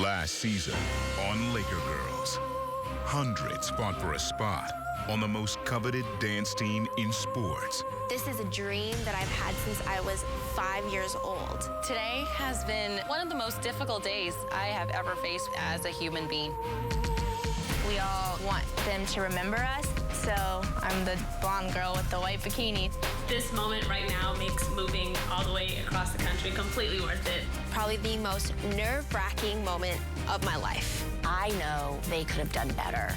Last season on Laker Girls, hundreds fought for a spot on the most coveted dance team in sports. This is a dream that I've had since I was 5 years old. Today has been one of the most difficult days I have ever faced as a human being. We all want them to remember us, so I'm the blonde girl with the white bikini. This moment right now makes moving all the way across the country completely worth it. Probably the most nerve-wracking moment of my life. I know they could have done better.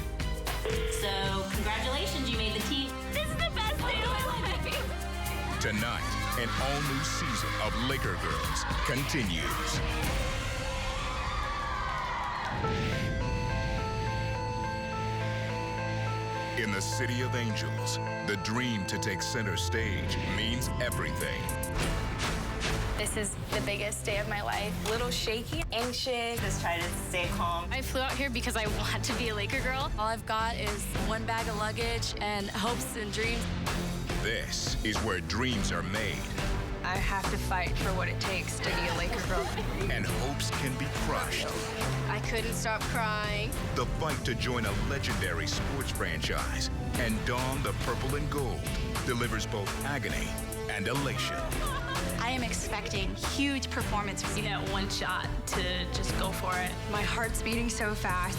So, congratulations, you made the team. This is the best day of my life. Tonight, an all-new season of Laker Girls continues. In the City of Angels, the dream to take center stage means everything. This is the biggest day of my life. A little shaky, anxious. Just try to stay calm. I flew out here because I want to be a Laker girl. All I've got is one bag of luggage and hopes and dreams. This is where dreams are made. I have to fight for what it takes to be a Laker girl. And hopes can be crushed. I couldn't stop crying. The fight to join a legendary sports franchise and don the purple and gold delivers both agony and elation. I am expecting huge performance. You get one shot to just go for it. My heart's beating so fast.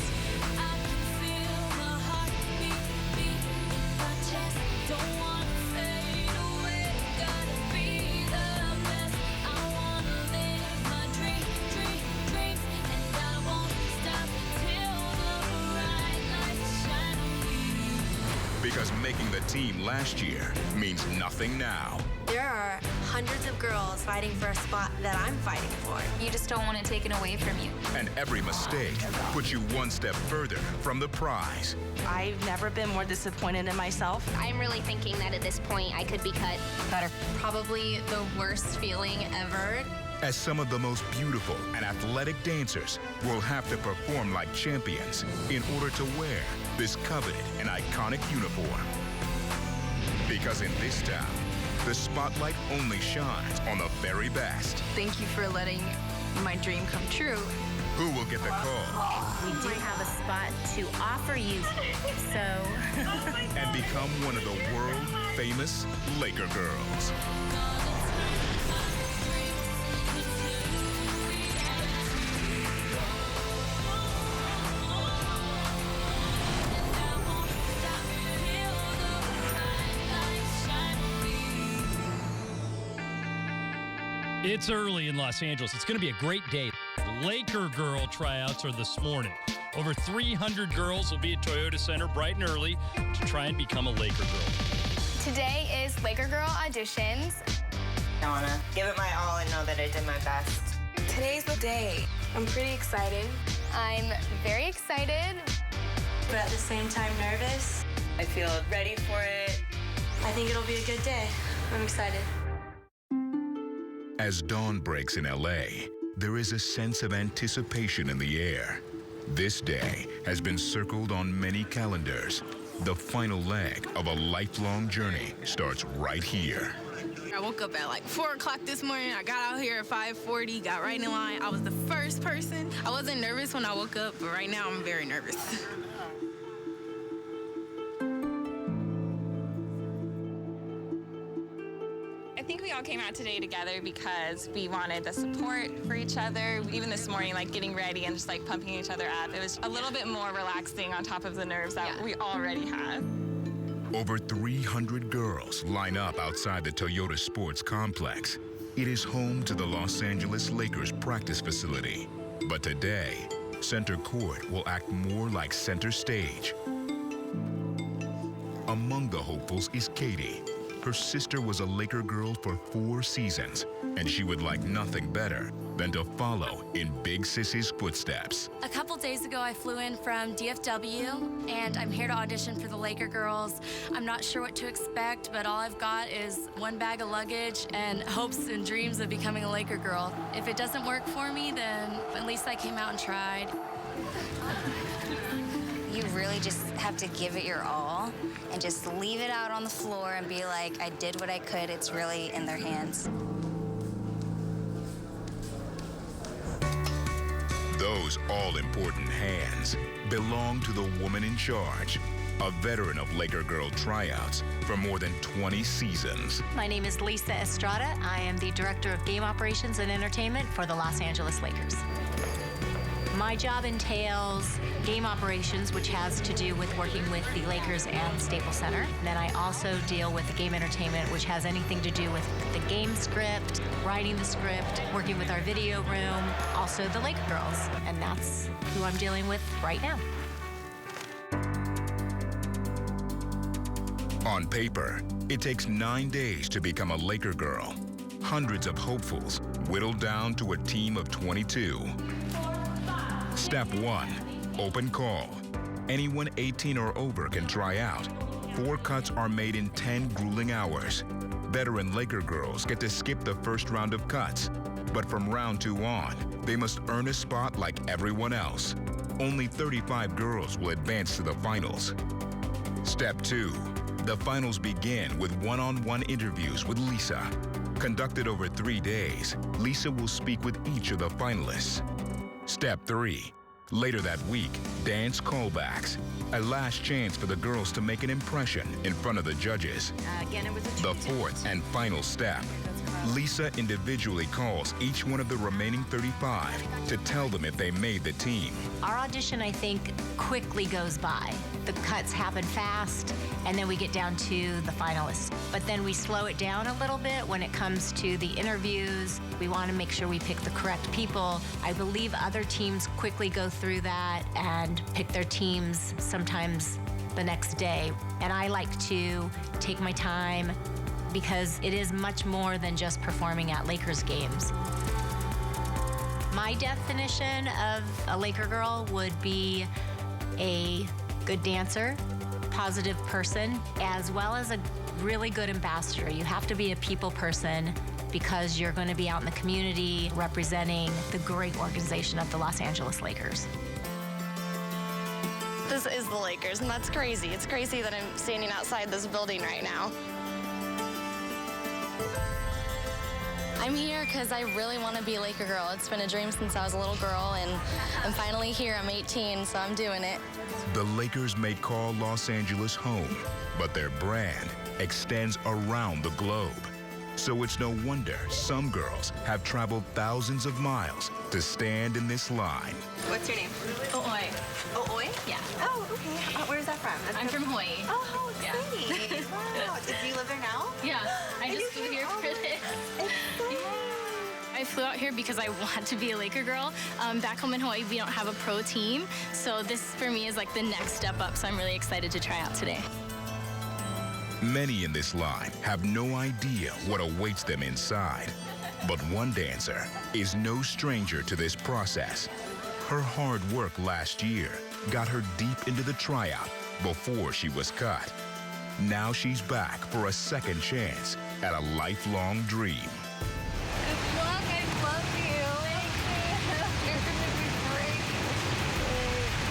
Because making the team last year means nothing now. There are hundreds of girls fighting for a spot that I'm fighting for. You just don't want it taken away from you. And every mistake puts you one step further from the prize. I've never been more disappointed in myself. I'm really thinking that at this point I could be cut. Better. Probably the worst feeling ever. As some of the most beautiful and athletic dancers will have to perform like champions in order to wear this coveted and iconic uniform. Because in this town, the spotlight only shines on the very best. Thank you for letting my dream come true. Who will get the call We do have a spot to offer you, so... and become one of the world-famous Laker Girls? It's early in Los Angeles. It's going to be a great day. Laker Girl tryouts are this morning. Over 300 girls will be at Toyota Center bright and early to try and become a Laker Girl. Today is Laker Girl auditions. I want to give it my all and know that I did my best. Today's the day. I'm pretty excited. I'm very excited. But at the same time, nervous. I feel ready for it. I think it'll be a good day. I'm excited. As dawn breaks in LA, there is a sense of anticipation in the air. This day has been circled on many calendars. The final leg of a lifelong journey starts right here. I woke up at like 4 o'clock this morning. I got out here at 5:40, got right in line. I was the first person. I wasn't nervous when I woke up, but right now I'm very nervous. I think we all came out today together because we wanted the support for each other. Even this morning, like getting ready and just like pumping each other up, it was a little bit more relaxing on top of the nerves that we already had. Over 300 girls line up outside the Toyota Sports Complex. It is home to the Los Angeles Lakers practice facility. But today, center court will act more like center stage. Among the hopefuls is Katie. Her sister was a Laker girl for 4 seasons, and she would like nothing better than to follow in Big Sissy's footsteps. A couple days ago, I flew in from DFW, and I'm here to audition for the Laker Girls. I'm not sure what to expect, but all I've got is one bag of luggage and hopes and dreams of becoming a Laker girl. If it doesn't work for me, then at least I came out and tried. You really just have to give it your all and just leave it out on the floor and be like, I did what I could. It's really in their hands. Those all-important hands belong to the woman in charge, a veteran of Laker Girl tryouts for more than 20 seasons. My name is Lisa Estrada. I am the Director of Game Operations and Entertainment for the Los Angeles Lakers. My job entails game operations, which has to do with working with the Lakers and Staples Center. And then I also deal with the game entertainment, which has anything to do with the game script, writing the script, working with our video room, also the Laker Girls. And that's who I'm dealing with right now. On paper, it takes 9 days to become a Laker Girl. Hundreds of hopefuls whittled down to a team of 22. Step 1, open call. Anyone 18 or over can try out. 4 cuts are made in 10 grueling hours. Veteran Laker Girls get to skip the first round of cuts, but from round 2 on, they must earn a spot like everyone else. Only 35 girls will advance to the finals. Step 2, the finals begin with one-on-one interviews with Lisa. Conducted over 3 days, Lisa will speak with each of the finalists. Step 3, later that week, dance callbacks. A last chance for the girls to make an impression in front of the judges. Again, it was a The fourth and final step. Lisa individually calls each one of the remaining 35 to tell them if they made the team. Our audition, I think, quickly goes by. The cuts happen fast, and then we get down to the finalists. But then we slow it down a little bit when it comes to the interviews. We want to make sure we pick the correct people. I believe other teams quickly go through that and pick their teams sometimes the next day. And I like to take my time because it is much more than just performing at Lakers games. My definition of a Laker girl would be a good dancer, positive person, as well as a really good ambassador. You have to be a people person because you're going to be out in the community representing the great organization of the Los Angeles Lakers. This is the Lakers, and that's crazy. It's crazy that I'm standing outside this building right now. I'm here because I really want to be a Laker girl. It's been a dream since I was a little girl, and I'm finally here. I'm 18, so I'm doing it. The Lakers may call Los Angeles home, but their brand extends around the globe. So it's no wonder some girls have traveled thousands of miles to stand in this line. What's your name? Oi. Oh, Oi? Yeah. Oh, okay. Where's that from? I'm from Hawaii. Oh, how exciting. Wow. Do you live there now? Yeah. I just flew here for this. I flew out here because I want to be a Laker girl. Back home in Hawaii, we don't have a pro team. So this, for me, is like the next step up. So I'm really excited to try out today. Many in this line have no idea what awaits them inside. But one dancer is no stranger to this process. Her hard work last year got her deep into the tryout before she was cut. Now she's back for a second chance at a lifelong dream. Good luck. I love you. You're going to be great.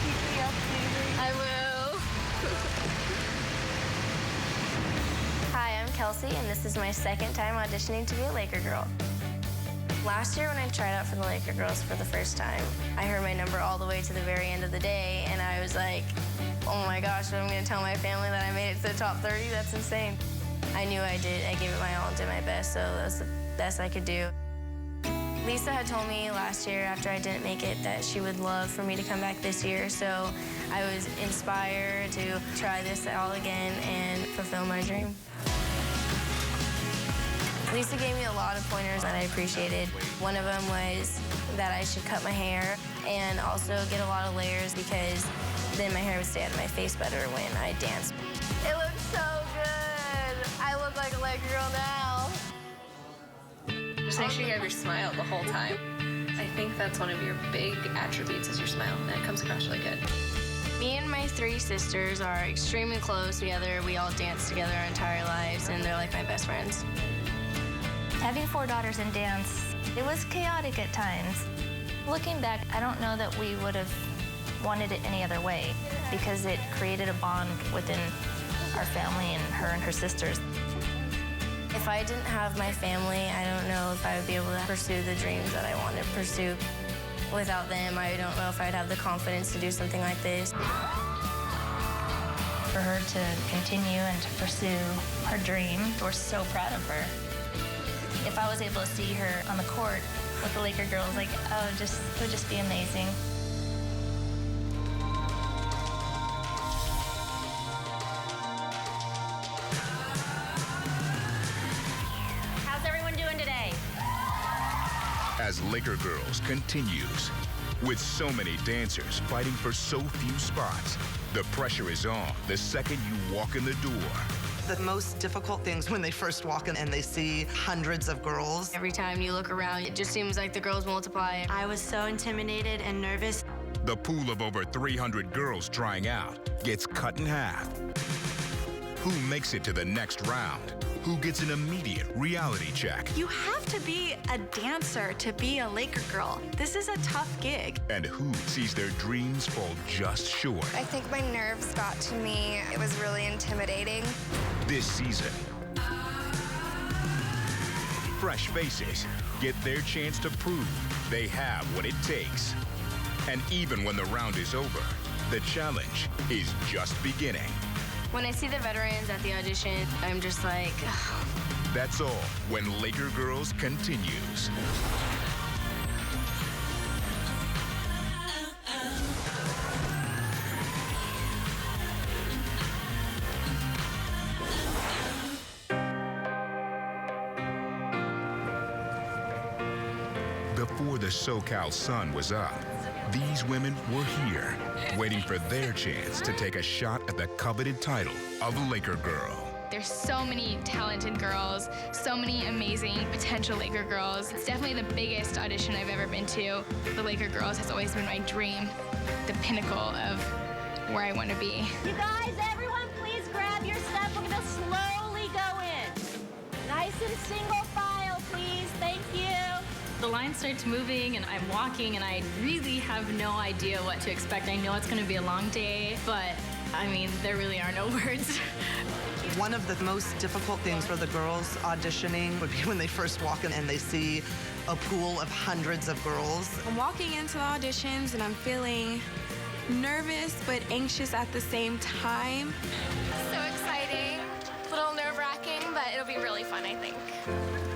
Keep me updated. I will. Hi, I'm Kelsey, and this is my second time auditioning to be a Laker girl. Last year when I tried out for the Laker Girls for the first time, I heard my number all the way to the very end of the day, and I was like, oh my gosh, I'm gonna tell my family that I made it to the top 30? That's insane. I knew I did. I gave it my all and did my best, so that was the best I could do. Lisa had told me last year after I didn't make it that she would love for me to come back this year, so I was inspired to try this all again and fulfill my dream. Lisa gave me a lot of pointers that I appreciated. One of them was that I should cut my hair and also get a lot of layers because then my hair would stay out of my face better when I danced. It looks so good. I look like a Laker girl now. Just make sure you have your smile the whole time. I think that's one of your big attributes is your smile, and it comes across really good. Me and my 3 sisters are extremely close together. We all dance together our entire lives, and they're like my best friends. Having 4 daughters in dance, it was chaotic at times. Looking back, I don't know that we would have wanted it any other way because it created a bond within our family and her sisters. If I didn't have my family, I don't know if I would be able to pursue the dreams that I wanted to pursue. Without them, I don't know if I'd have the confidence to do something like this. For her to continue and to pursue her dream, we're so proud of her. If I was able to see her on the court with the Laker girls, like, oh, it would just be amazing. How's everyone doing today? As Laker Girls continues. With so many dancers fighting for so few spots, the pressure is on the second you walk in the door. The most difficult things when they first walk in and they see hundreds of girls. Every time you look around, it just seems like the girls multiply. I was so intimidated and nervous. The pool of over 300 girls trying out gets cut in half. Who makes it to the next round? Who gets an immediate reality check? You have to be a dancer to be a Laker girl. This is a tough gig. And who sees their dreams fall just short? I think my nerves got to me. It was really intimidating. This season, fresh faces get their chance to prove they have what it takes. And even when the round is over, the challenge is just beginning. When I see the veterans at the audition, I'm just like, ugh. That's all when Laker Girls continues. Before the SoCal sun was up, these women were here, waiting for their chance to take a shot at the coveted title of Laker Girl. There's so many talented girls, so many amazing potential Laker girls. It's definitely the biggest audition I've ever been to. The Laker Girls has always been my dream, the pinnacle of where I want to be. You guys, everyone, please grab your stuff. We're going to slowly go in. Nice and single file, please. Thank you. The line starts moving and I'm walking and I really have no idea what to expect. I know it's going to be a long day, but I mean, there really are no words. One of the most difficult things for the girls auditioning would be when they first walk in and they see a pool of hundreds of girls. I'm walking into the auditions and I'm feeling nervous but anxious at the same time. So exciting, a little nerve-wracking, but it'll be really fun, I think.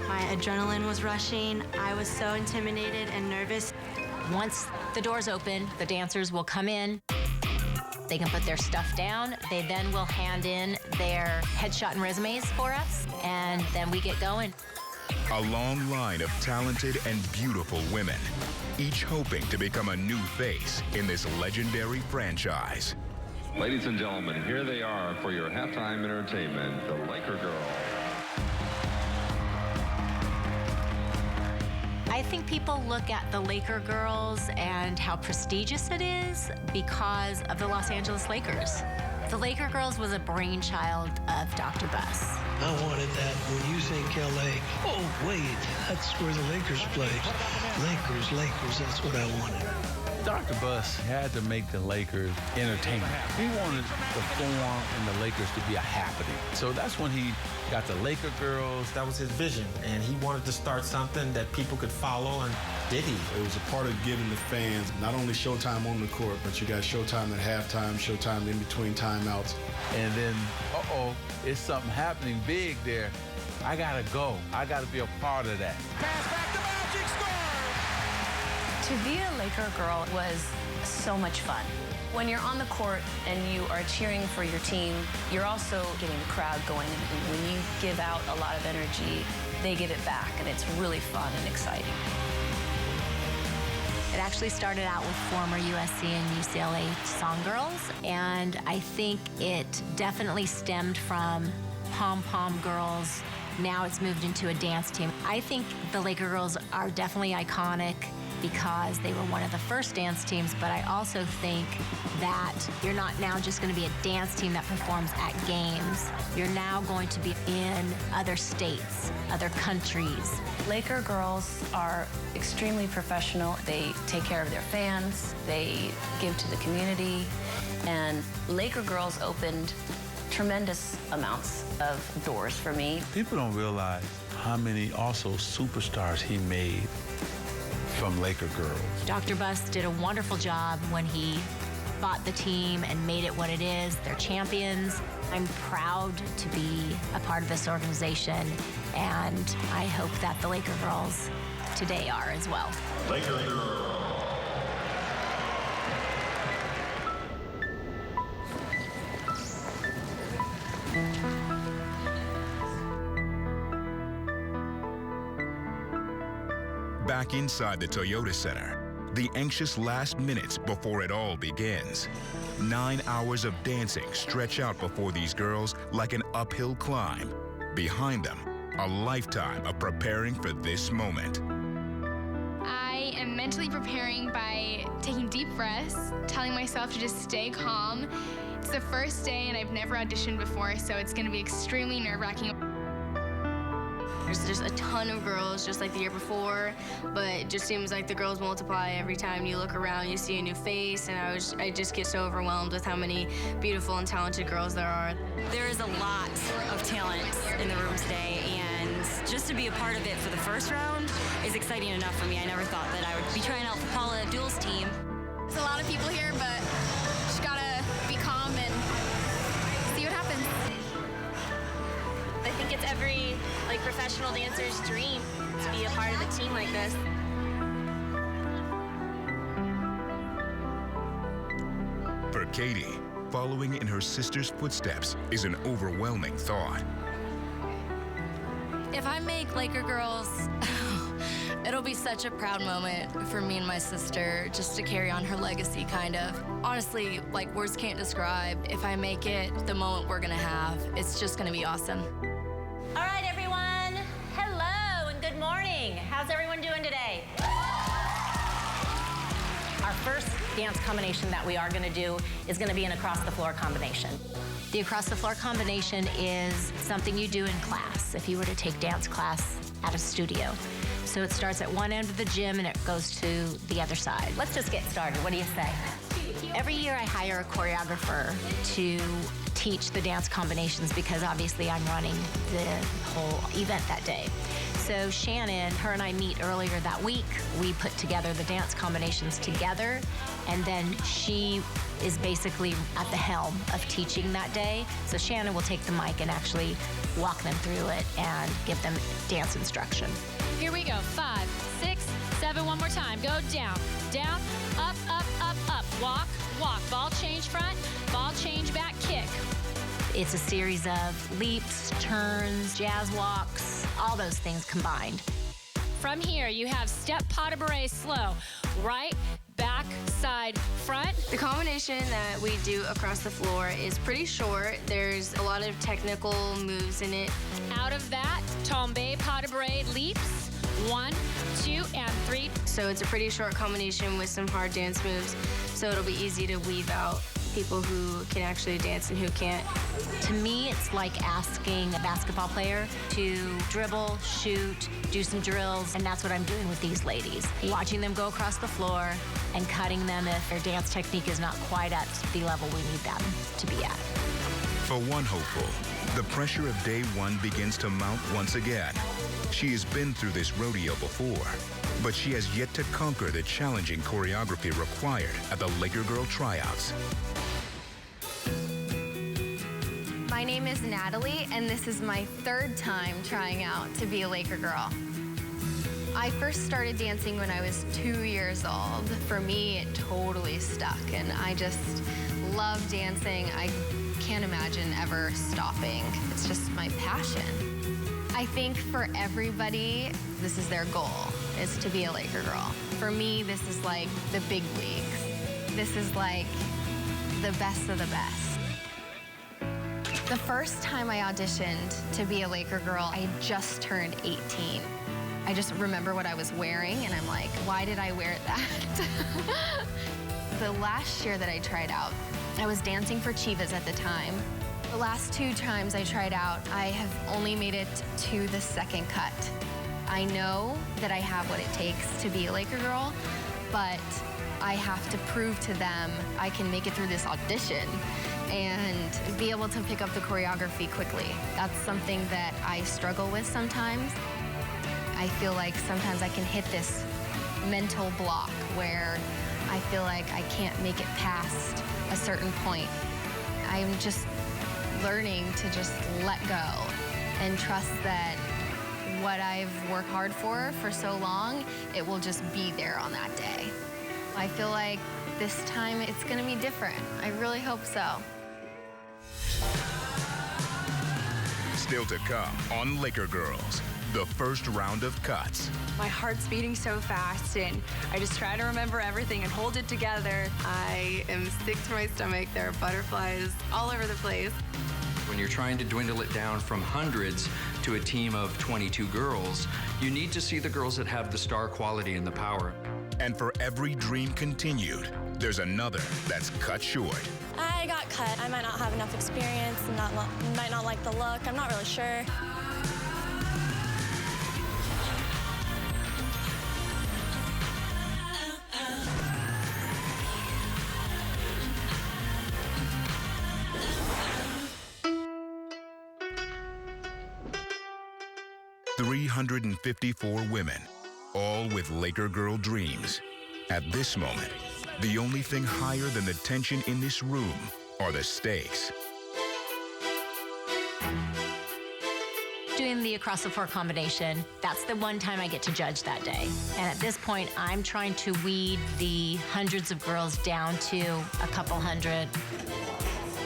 My adrenaline was rushing. I was so intimidated and nervous. Once the doors open, the dancers will come in. They can put their stuff down. They then will hand in their headshot and resumes for us, and then we get going. A long line of talented and beautiful women, each hoping to become a new face in this legendary franchise. Ladies and gentlemen, here they are for your halftime entertainment, the Laker Girl. I think people look at the Laker Girls and how prestigious it is because of the Los Angeles Lakers. The Laker Girls was a brainchild of Dr. Buss. I wanted that when you think L.A. Oh, wait, that's where the Lakers play. Lakers, that's what I wanted. Dr. Buss had to make the Lakers entertaining. He wanted the Forum and the Lakers to be a happening. So that's when he got the Laker Girls. That was his vision, and he wanted to start something that people could follow, and did he? It was a part of giving the fans not only showtime on the court, but you got showtime at halftime, showtime in between timeouts. And then, it's something happening big there. I gotta go. I gotta be a part of that. Pass back to Magic, score! To be a Laker girl was so much fun. When you're on the court and you are cheering for your team, you're also getting the crowd going. And when you give out a lot of energy, they give it back, and it's really fun and exciting. It actually started out with former USC and UCLA song girls, and I think it definitely stemmed from pom-pom girls. Now it's moved into a dance team. I think the Laker Girls are definitely iconic because they were one of the first dance teams, but I also think that you're not now just going to be a dance team that performs at games. You're now going to be in other states, other countries. Laker girls are extremely professional. They take care of their fans. They give to the community. And Laker girls opened tremendous amounts of doors for me. People don't realize how many also superstars he made from Laker Girls. Dr. Buss did a wonderful job when he bought the team and made it what it is. They're champions. I'm proud to be a part of this organization, and I hope that the Laker Girls today are as well. Laker Girls. Back inside the Toyota Center, the anxious last minutes before it all begins. 9 hours of dancing stretch out before these girls like an uphill climb. Behind them, a lifetime of preparing for this moment. I am mentally preparing by taking deep breaths, telling myself to just stay calm. It's the first day and I've never auditioned before, so it's going to be extremely nerve-wracking. There's just a ton of girls, just like the year before, but it just seems like the girls multiply every time you look around, you see a new face, and I just get so overwhelmed with how many beautiful and talented girls there are. There is a lot of talent in the room today, and just to be a part of it for the first round is exciting enough for me. I never thought that I would be trying out for Paula Abdul's team. There's a lot of people here, but just gotta be calm and see what happens. I think it's every professional dancer's dream to be a part of a team like this. For Katie, following in her sister's footsteps is an overwhelming thought. If I make Laker Girls, it'll be such a proud moment for me and my sister, just to carry on her legacy, kind of. Honestly, words can't describe. If I make it, the moment we're gonna have, it's just gonna be awesome. All right, everyone. Hello and good morning. How's everyone doing today? Our first dance combination that we are going to do is going to be an across-the-floor combination. The across-the-floor combination is something you do in class if you were to take dance class at a studio. So it starts at one end of the gym and it goes to the other side. Let's just get started. What do you say? Every year I hire a choreographer to teach the dance combinations because obviously I'm running the whole event that day. So Shannon, her and I meet earlier that week. We put together the dance combinations together, and then she is basically at the helm of teaching that day. So Shannon will take the mic and actually walk them through it and give them dance instruction. Here we go. 5, 6, 7, one more time. Go down, down, up, up, up, up. Walk, walk. Ball change front, ball change back, kick. It's a series of leaps, turns, jazz walks, all those things combined. From here, you have step pas de bourrée slow. Right, back, side, front. The combination that we do across the floor is pretty short. There's a lot of technical moves in it. Out of that, tombe pas de bourrée leaps. 1, 2, and 3. So it's a pretty short combination with some hard dance moves. So it'll be easy to weave out people who can actually dance and who can't. To me, it's like asking a basketball player to dribble, shoot, do some drills, and that's what I'm doing with these ladies. Watching them go across the floor and cutting them if their dance technique is not quite at the level we need them to be at. For one hopeful, the pressure of day one begins to mount once again. She has been through this rodeo before, but she has yet to conquer the challenging choreography required at the Laker Girl tryouts. My name is Natalie, and this is my third time trying out to be a Laker Girl. I first started dancing when I was 2 years old. For me, it totally stuck, and I just love dancing. I can't imagine ever stopping. It's just my passion. I think for everybody, this is their goal, is to be a Laker Girl. For me, this is like the big leagues. This is like the best of the best. The first time I auditioned to be a Laker Girl, I had just turned 18. I just remember what I was wearing, and I'm like, why did I wear that? The last year that I tried out, I was dancing for Chivas at the time. The last 2 times I tried out, I have only made it to the second cut. I know that I have what it takes to be a Laker Girl, but I have to prove to them I can make it through this audition and be able to pick up the choreography quickly. That's something that I struggle with sometimes. I feel like sometimes I can hit this mental block where I feel like I can't make it past a certain point. I'm just learning to just let go and trust that what I've worked hard for so long, it will just be there on that day. I feel like this time it's gonna be different. I really hope so. Still to come on Laker Girls, the first round of cuts. My heart's beating so fast, and I just try to remember everything and hold it together. I am sick to my stomach. There are butterflies all over the place. When you're trying to dwindle it down from hundreds to a team of 22 girls, you need to see the girls that have the star quality and the power. And for every dream continued, there's another that's cut short. I got cut. I might not have enough experience, might not like the look. I'm not really sure. $354 women, all with Laker Girl dreams. At this moment, the only thing higher than the tension in this room are the stakes. Doing the across the floor combination, that's the one time I get to judge that day. And at this point, I'm trying to weed the hundreds of girls down to a couple hundred.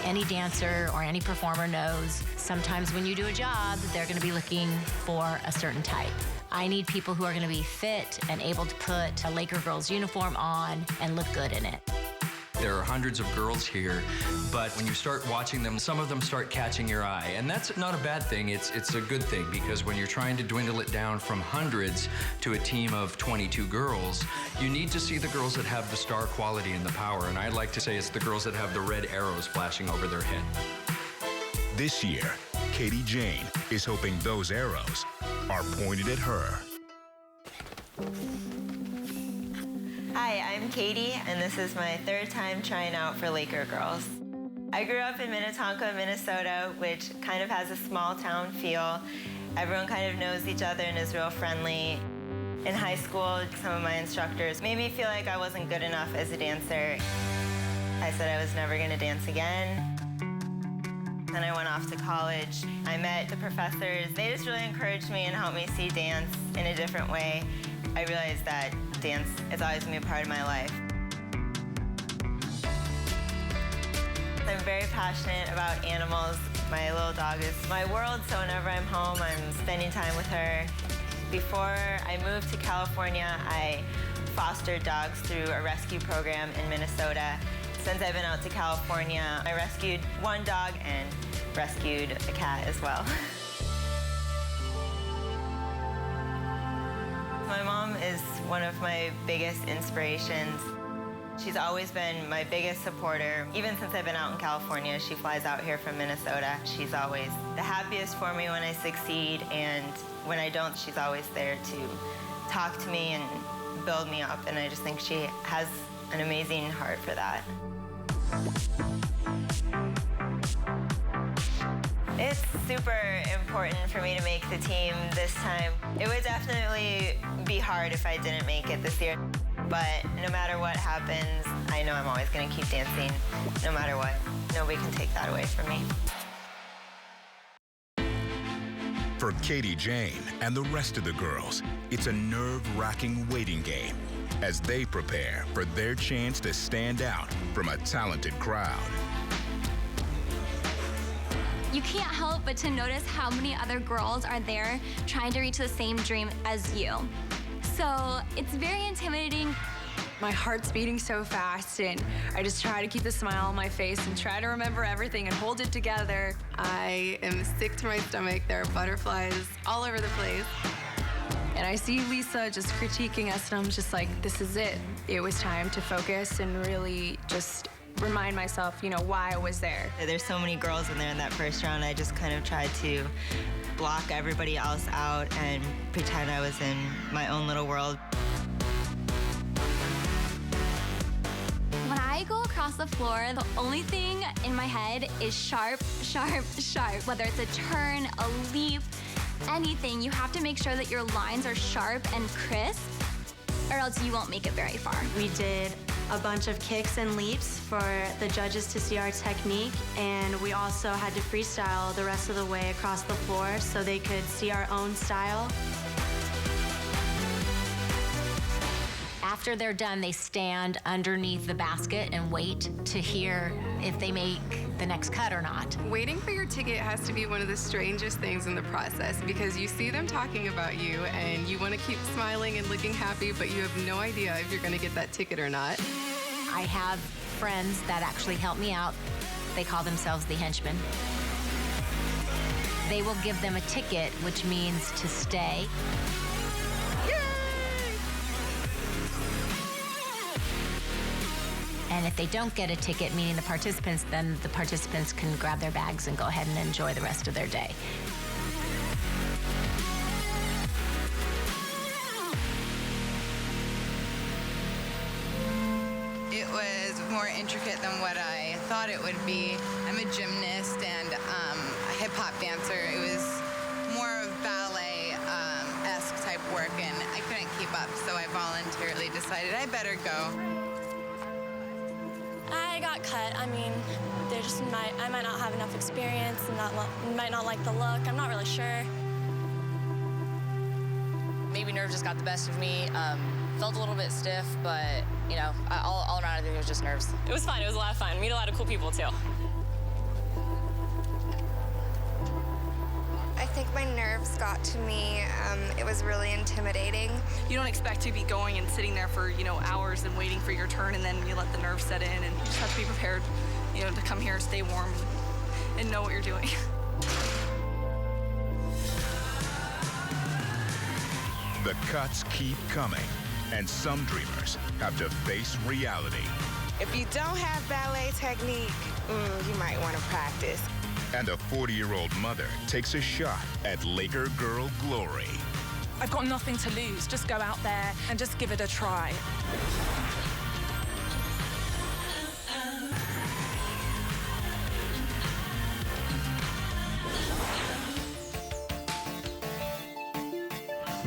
Any dancer or any performer knows sometimes when you do a job, they're gonna be looking for a certain type. I need people who are gonna be fit and able to put a Laker Girls uniform on and look good in it. There are hundreds of girls here, but when you start watching them, some of them start catching your eye. And that's not a bad thing, it's a good thing, because when you're trying to dwindle it down from hundreds to a team of 22 girls, you need to see the girls that have the star quality and the power. And I like to say it's the girls that have the red arrows flashing over their head. This year, Katie Jane is hoping those arrows are pointed at her. Hi, I'm Katie, and this is my third time trying out for Laker Girls. I grew up in Minnetonka, Minnesota, which kind of has a small town feel. Everyone kind of knows each other and is real friendly. In high school, some of my instructors made me feel like I wasn't good enough as a dancer. I said I was never gonna dance again. Then I went off to college. I met the professors. They just really encouraged me and helped me see dance in a different way. I realized that dance is always gonna be a part of my life. I'm very passionate about animals. My little dog is my world, so whenever I'm home, I'm spending time with her. Before I moved to California, I fostered dogs through a rescue program in Minnesota. Since I've been out to California, I rescued one dog and rescued a cat as well. My mom is one of my biggest inspirations. She's always been my biggest supporter. Even since I've been out in California, she flies out here from Minnesota. She's always the happiest for me when I succeed, and when I don't, she's always there to talk to me and build me up, and I just think she has an amazing heart for that. It's super important for me to make the team this time. It would definitely be hard if I didn't make it this year. But no matter what happens, I know I'm always going to keep dancing, no matter what. Nobody can take that away from me. For Katie Jane and the rest of the girls, it's a nerve-wracking waiting game as they prepare for their chance to stand out from a talented crowd. You can't help but to notice how many other girls are there trying to reach the same dream as you. So it's very intimidating. My heart's beating so fast, and I just try to keep a smile on my face and try to remember everything and hold it together. I am sick to my stomach. There are butterflies all over the place. And I see Lisa just critiquing us, and I'm just like, this is it. It was time to focus and really just remind myself, you know, why I was there. There's so many girls in there in that first round. I just kind of tried to block everybody else out and pretend I was in my own little world. When I go across the floor, the only thing in my head is sharp, sharp, sharp. Whether it's a turn, a leap, anything, you have to make sure that your lines are sharp and crisp. or else you won't make it very far. We did a bunch of kicks and leaps for the judges to see our technique, and we also had to freestyle the rest of the way across the floor so they could see our own style. After they're done, they stand underneath the basket and wait to hear if they make the next cut or not. Waiting for your ticket has to be one of the strangest things in the process because you see them talking about you and you want to keep smiling and looking happy, but you have no idea if you're going to get that ticket or not. I have friends that actually help me out. They call themselves the henchmen. They will give them a ticket, which means to stay. And if they don't get a ticket, meaning the participants, then the participants can grab their bags and go ahead and enjoy the rest of their day. It was more intricate than what I thought it would be. I'm a gymnast and a hip-hop dancer. It was more of ballet-esque type work, and I couldn't keep up, so I voluntarily decided I better go. I got cut. I mean, I might not have enough experience and might not like the look. I'm not really sure. Maybe nerves just got the best of me. Felt a little bit stiff, but, you know, all around I think it was just nerves. It was fun. It was a lot of fun. Meet a lot of cool people, too. I think my nerves got to me. It was really intimidating. You don't expect to be going and sitting there for, hours and waiting for your turn, and then you let the nerves set in, and you just have to be prepared, to come here and stay warm and know what you're doing. The cuts keep coming, and some dreamers have to face reality. If you don't have ballet technique, you might want to practice. And a 40-year-old mother takes a shot at Laker Girl glory. I've got nothing to lose. Just go out there and just give it a try.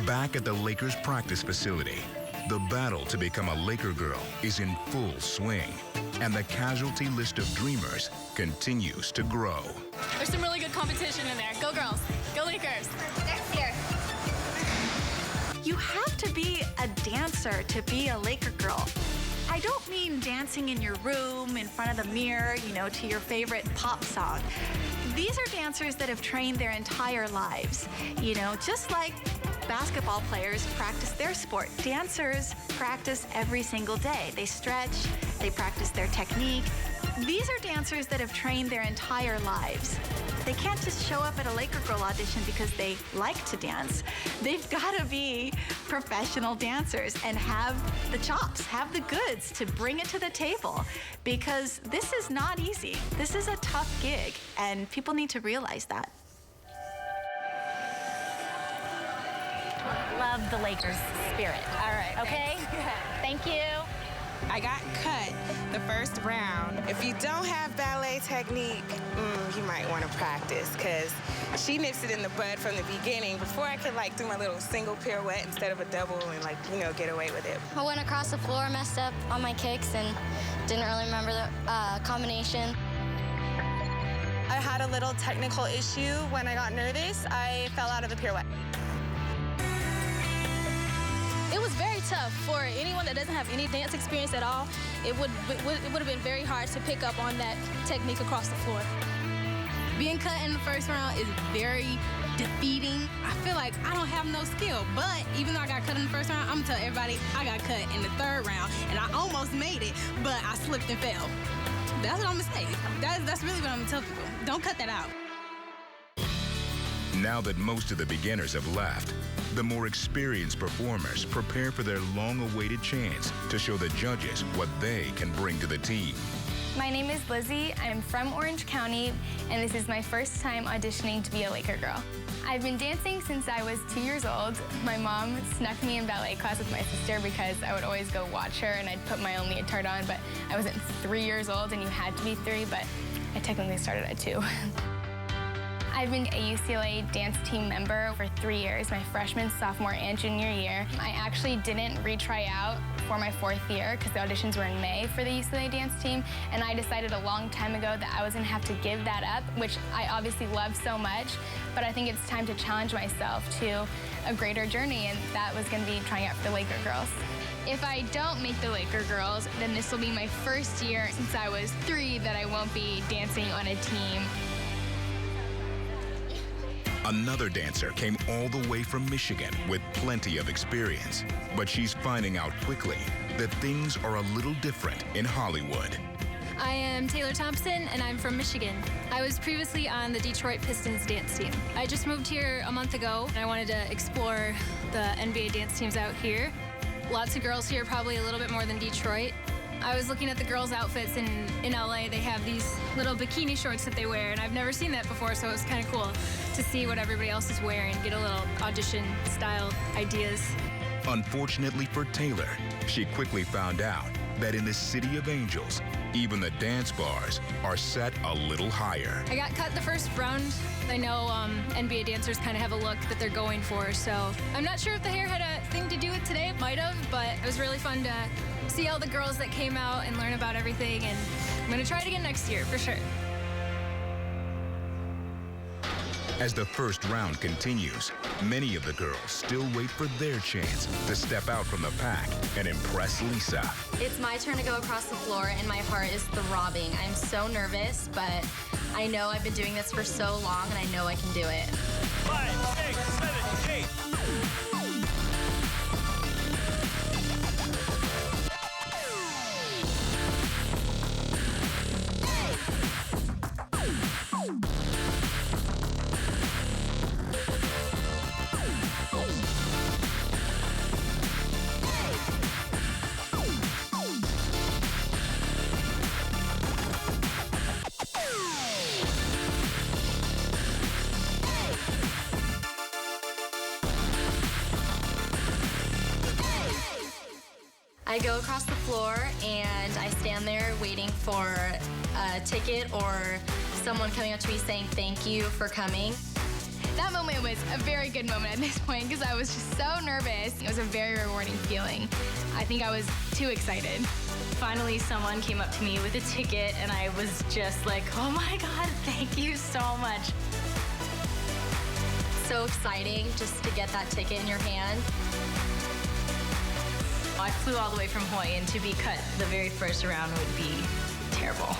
Back at the Lakers practice facility, the battle to become a Laker girl is in full swing, and the casualty list of dreamers continues to grow. There's some really good competition in there. Go girls. Go Lakers. Next year. You have to be a dancer to be a Laker girl. I don't mean dancing in your room in front of the mirror, to your favorite pop song. These are dancers that have trained their entire lives, just like basketball players practice their sport. Dancers practice every single day. They stretch, they practice their technique. These are dancers that have trained their entire lives. They can't just show up at a Laker Girl audition because they like to dance. They've got to be professional dancers and have the chops, have the goods to bring it to the table, because this is not easy. This is a tough gig, and people need to realize that. Love the Lakers spirit. All right. Okay? Thank you. I got cut the first round. If you don't have ballet technique, you might want to practice, because she nips it in the bud from the beginning. Before I could do my little single pirouette instead of a double and get away with it. I went across the floor, messed up on my kicks, and didn't really remember the combination. I had a little technical issue when I got nervous. I fell out of the pirouette. It was very tough for anyone that doesn't have any dance experience at all. It would have been very hard to pick up on that technique across the floor. Being cut in the first round is very defeating. I feel like I don't have no skill, but even though I got cut in the first round, I'm gonna tell everybody I got cut in the third round, and I almost made it, but I slipped and fell. That's what I'm gonna say. That's really what I'm gonna tell people. Don't cut that out. Now that most of the beginners have left, the more experienced performers prepare for their long-awaited chance to show the judges what they can bring to the team. My name is Lizzie. I'm from Orange County, and this is my first time auditioning to be a Laker girl. I've been dancing since I was 2 years old. My mom snuck me in ballet class with my sister because I would always go watch her, and I'd put my own leotard on, but I wasn't 3 years old, and you had to be 3, but I technically started at 2. I've been a UCLA dance team member for 3 years, my freshman, sophomore, and junior year. I actually didn't retry out for my 4th year because the auditions were in May for the UCLA dance team, and I decided a long time ago that I was gonna have to give that up, which I obviously love so much, but I think it's time to challenge myself to a greater journey, and that was gonna be trying out for the Laker Girls. If I don't make the Laker Girls, then this will be my first year since I was 3 that I won't be dancing on a team. Another dancer came all the way from Michigan with plenty of experience, but she's finding out quickly that things are a little different in Hollywood. I am Taylor Thompson, and I'm from Michigan. I was previously on the Detroit Pistons dance team. I just moved here a month ago, and I wanted to explore the NBA dance teams out here. Lots of girls here, probably a little bit more than Detroit. I was looking at the girls' outfits in LA. They have these little bikini shorts that they wear, and I've never seen that before, so it was kind of cool to see what everybody else is wearing, get a little audition-style ideas. Unfortunately for Taylor, she quickly found out that in the City of Angels, even the dance bars are set a little higher. I got cut the first round. I know NBA dancers kind of have a look that they're going for, so I'm not sure if the hair had a thing to do with today. It might have, but it was really fun to see all the girls that came out and learn about everything, and I'm gonna try it again next year, for sure. As the first round continues, many of the girls still wait for their chance to step out from the pack and impress Lisa. It's my turn to go across the floor, and my heart is throbbing. I'm so nervous, but I know I've been doing this for so long, and I know I can do it. 5, 6, 7, 8. I go across the floor and I stand there waiting for a ticket or someone coming up to me saying thank you for coming. That moment was a very good moment at this point because I was just so nervous. It was a very rewarding feeling. I think I was too excited. Finally, someone came up to me with a ticket, and I was just like, oh my God, thank you so much. So exciting just to get that ticket in your hand. I flew all the way from Hawaii, and to be cut the very first round would be terrible.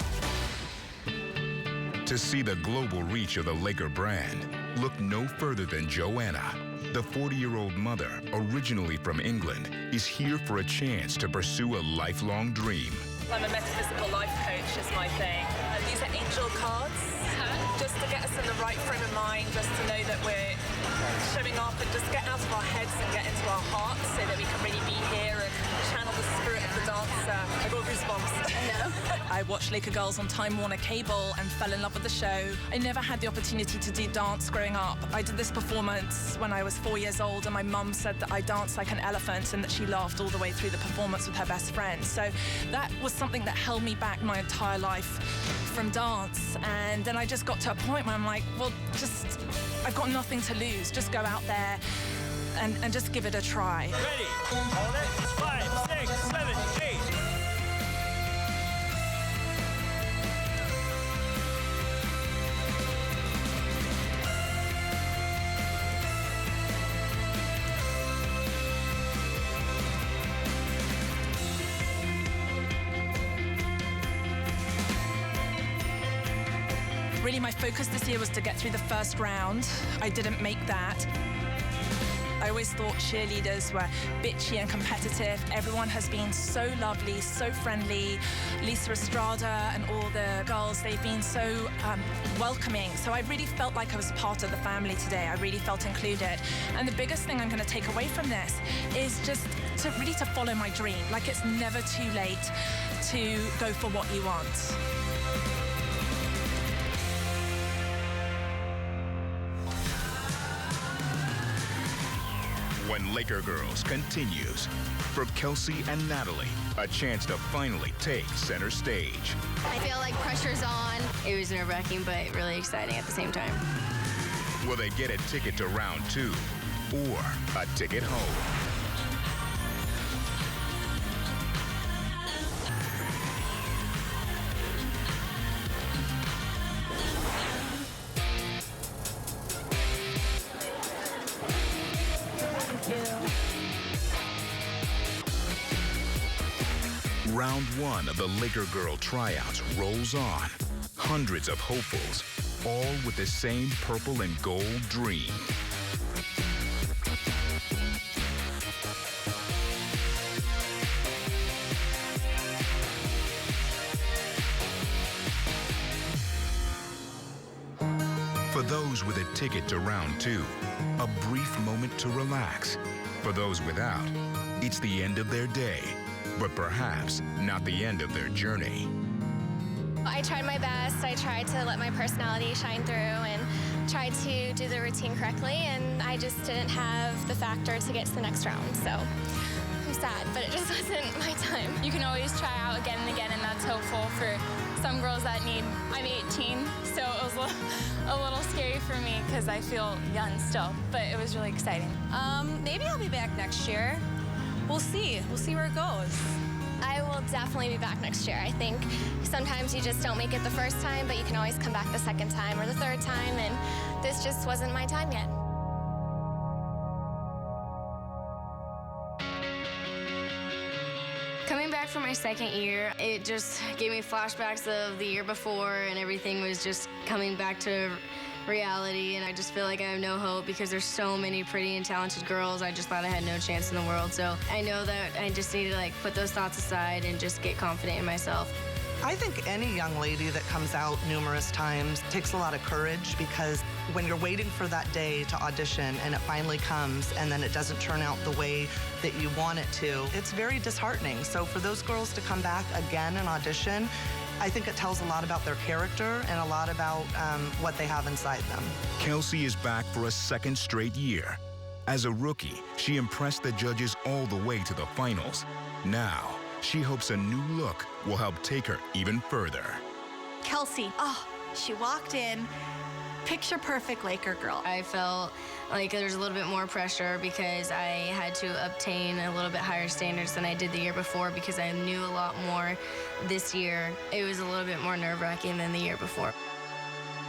To see the global reach of the Laker brand, look no further than Joanna. The 40-year-old mother, originally from England, is here for a chance to pursue a lifelong dream. I'm a metaphysical life coach is my thing. These are angel cards, just to get us in the right frame of mind, just to know that we're showing up and just get out of our heads and get into our hearts so that we can really be here and channel the spirit of the dancer. I got goosebumps. I watched Laker Girls on Time Warner Cable and fell in love with the show. I never had the opportunity to do dance growing up. I did this performance when I was 4 years old, and my mum said that I danced like an elephant and that she laughed all the way through the performance with her best friend. So that was something that held me back my entire life from dance. And then I just got to a point where I'm like, well, I've got nothing to lose. Just go out there and just give it a try. Ready, hold it, 5, 6, 7, 8. Really, my focus this year was to get through the first round. I didn't make that. I always thought cheerleaders were bitchy and competitive. Everyone has been so lovely, so friendly. Lisa Estrada and all the girls, they've been so welcoming. So I really felt like I was part of the family today. I really felt included. And the biggest thing I'm going to take away from this is just to really follow my dream. Like, it's never too late to go for what you want. When Laker Girls continues, for Kelsey and Natalie, a chance to finally take center stage. I feel like pressure's on. It was nerve-wracking, but really exciting at the same time. Will they get a ticket to round 2 or a ticket home? Round 1 of the Laker Girl tryouts rolls on. Hundreds of hopefuls, all with the same purple and gold dream. For those with a ticket to round 2, a brief moment to relax. For those without, it's the end of their day, but perhaps not the end of their journey. I tried my best. I tried to let my personality shine through and tried to do the routine correctly, and I just didn't have the factor to get to the next round. So I'm sad, but it just wasn't my time. You can always try out again and again, and that's hopeful for some girls that need. I'm 18, so it was a little scary for me because I feel young still, but it was really exciting. Maybe I'll be back next year. We'll see. We'll see where it goes. I will definitely be back next year. I think sometimes you just don't make it the first time, but you can always come back the second time or the third time, and this just wasn't my time yet. Coming back for my second year, it just gave me flashbacks of the year before, and everything was just coming back to reality, and I just feel like I have no hope because there's so many pretty and talented girls. I just thought I had no chance in the world. So I know that I just need to put those thoughts aside and just get confident in myself. I think any young lady that comes out numerous times takes a lot of courage, because when you're waiting for that day to audition and it finally comes and then it doesn't turn out the way that you want it to, it's very disheartening. So for those girls to come back again and audition, I think it tells a lot about their character and a lot about what they have inside them. Kelsey is back for a second straight year. As a rookie, she impressed the judges all the way to the finals. Now, she hopes a new look will help take her even further. Kelsey, she walked in, picture perfect Laker girl. I felt like there's a little bit more pressure because I had to obtain a little bit higher standards than I did the year before, because I knew a lot more this year. It was a little bit more nerve-wracking than the year before.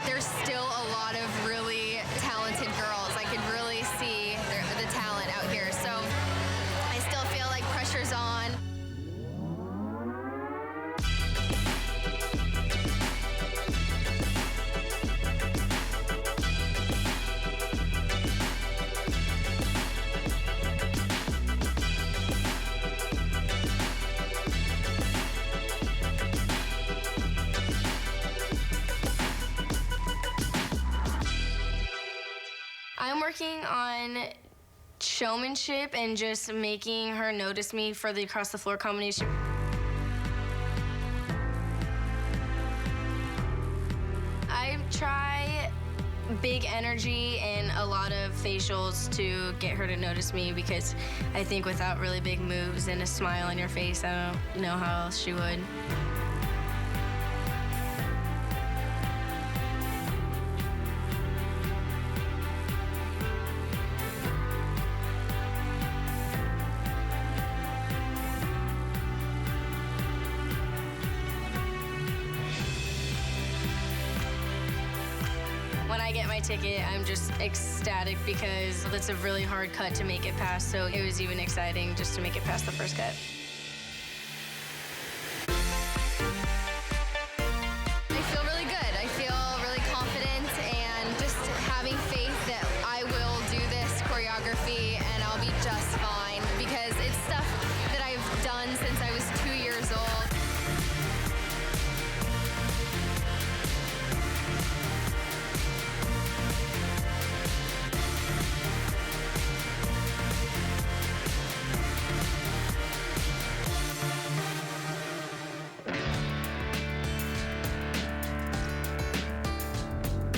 There's still a lot of really talented girls. I could really see the talent out here. So I still feel like pressure's on. I'm working on showmanship and just making her notice me for the across the floor combination. I try big energy and a lot of facials to get her to notice me, because I think without really big moves and a smile on your face, I don't know how else she would. When I get my ticket, I'm just ecstatic because it's a really hard cut to make it past, so it was even exciting just to make it past the first cut. I feel really good. I feel really confident and just having faith that I will do this choreography and I'll be just fine, because it's stuff that I've done since I was 2 years old.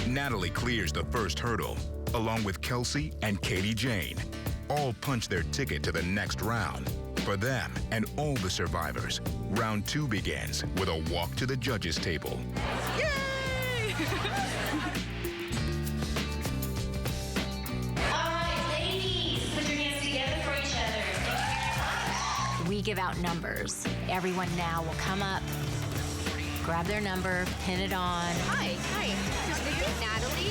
Natalie clears the first hurdle, along with Kelsey and Katie Jane. All punch their ticket to the next round. For them and all the survivors, round 2 begins with a walk to the judges' table. Yay! we give out numbers. Everyone now will come up, grab their number, pin it on. Hi. Natalie.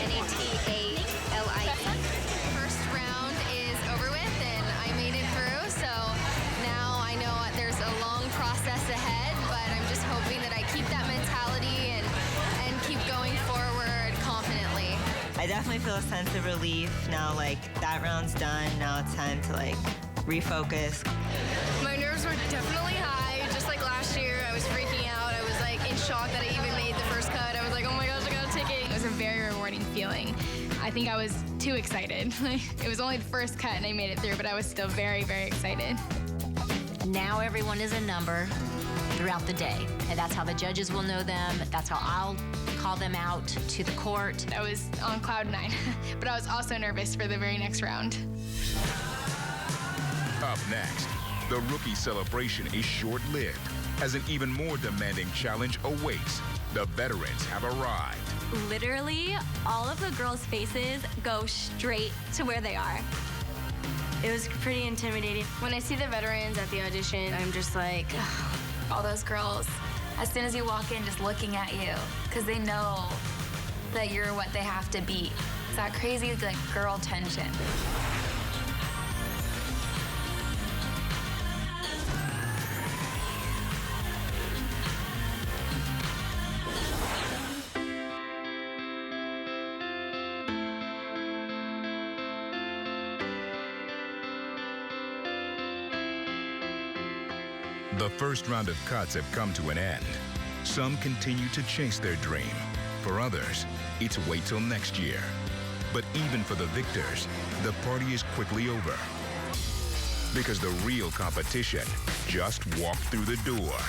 N-A-T-A-L-I-E. First round is over with, and I made it through. So now I know there's a long process ahead, but I'm just hoping that I keep that mentality and keep going forward confidently. I definitely feel a sense of relief now. Like that round's done. Now it's time to refocus. My nerves were definitely high, just like last year. I was freaking out. I was in shock that I even made the first cut. I was like, oh my gosh, I got a ticket. It was a very rewarding feeling. I think I was too excited. It was only the first cut and I made it through, but I was still very, very excited. Now everyone is a number throughout the day, and that's how the judges will know them. That's how I'll call them out to the court. I was on cloud 9, but I was also nervous for the very next round. Up next, the rookie celebration is short-lived as an even more demanding challenge awaits. The veterans have arrived. Literally, all of the girls' faces go straight to where they are. It was pretty intimidating. When I see the veterans at the audition, I'm just like, All those girls, as soon as you walk in, just looking at you, because they know that you're what they have to be. It's that crazy, girl tension. The first round of cuts have come to an end. Some continue to chase their dream. For others, it's wait till next year. But even for the victors, the party is quickly over. Because the real competition just walked through the door.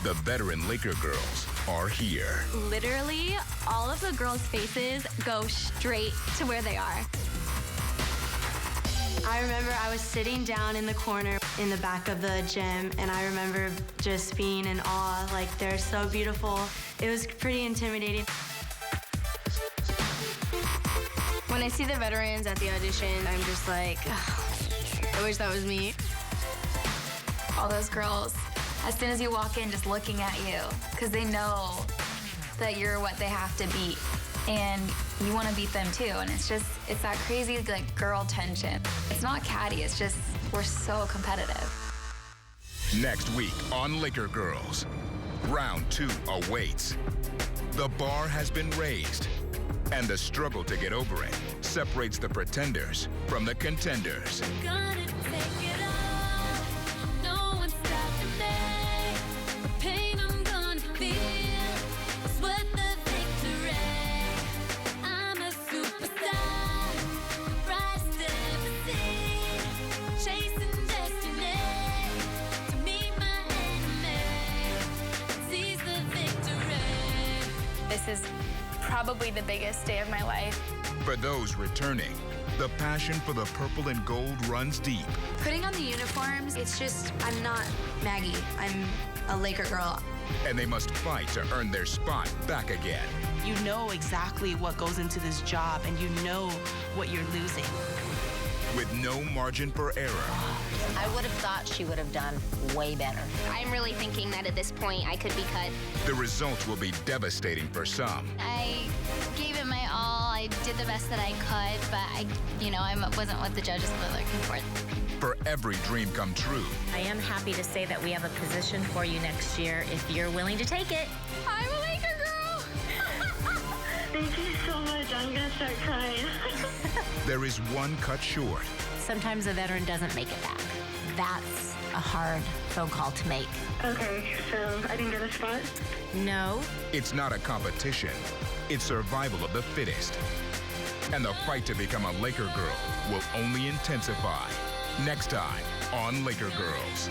The veteran Laker girls are here. Literally, all of the girls' faces go straight to where they are. I remember I was sitting down in the corner in the back of the gym, and I remember just being in awe. They're so beautiful. It was pretty intimidating. When I see the veterans at the audition, I'm just like, I wish that was me. All those girls, as soon as you walk in, just looking at you, because they know that you're what they have to be. And you want to beat them too. And it's that crazy girl tension. It's not catty, it's just, we're so competitive. Next week on Laker Girls, round 2 awaits. The bar has been raised, and the struggle to get over it separates the pretenders from the contenders. This is probably the biggest day of my life. For those returning, the passion for the purple and gold runs deep. Putting on the uniforms, it's just, I'm not Maggie. I'm a Laker girl. And they must fight to earn their spot back again. You know exactly what goes into this job, and you know what you're losing. With no margin for error. I would have thought she would have done way better. I'm really thinking that at this point I could be cut. The results will be devastating for some. I gave it my all. I did the best that I could, but I wasn't what the judges were looking for. For every dream come true. I am happy to say that we have a position for you next year if you're willing to take it. I'm a Laker girl! Thank you so much. I'm going to start crying. There is one cut short. Sometimes a veteran doesn't make it back. That's a hard phone call to make. Okay, so I didn't get a spot? No. It's not a competition. It's survival of the fittest. And the fight to become a Laker girl will only intensify. Next time on Laker Girls.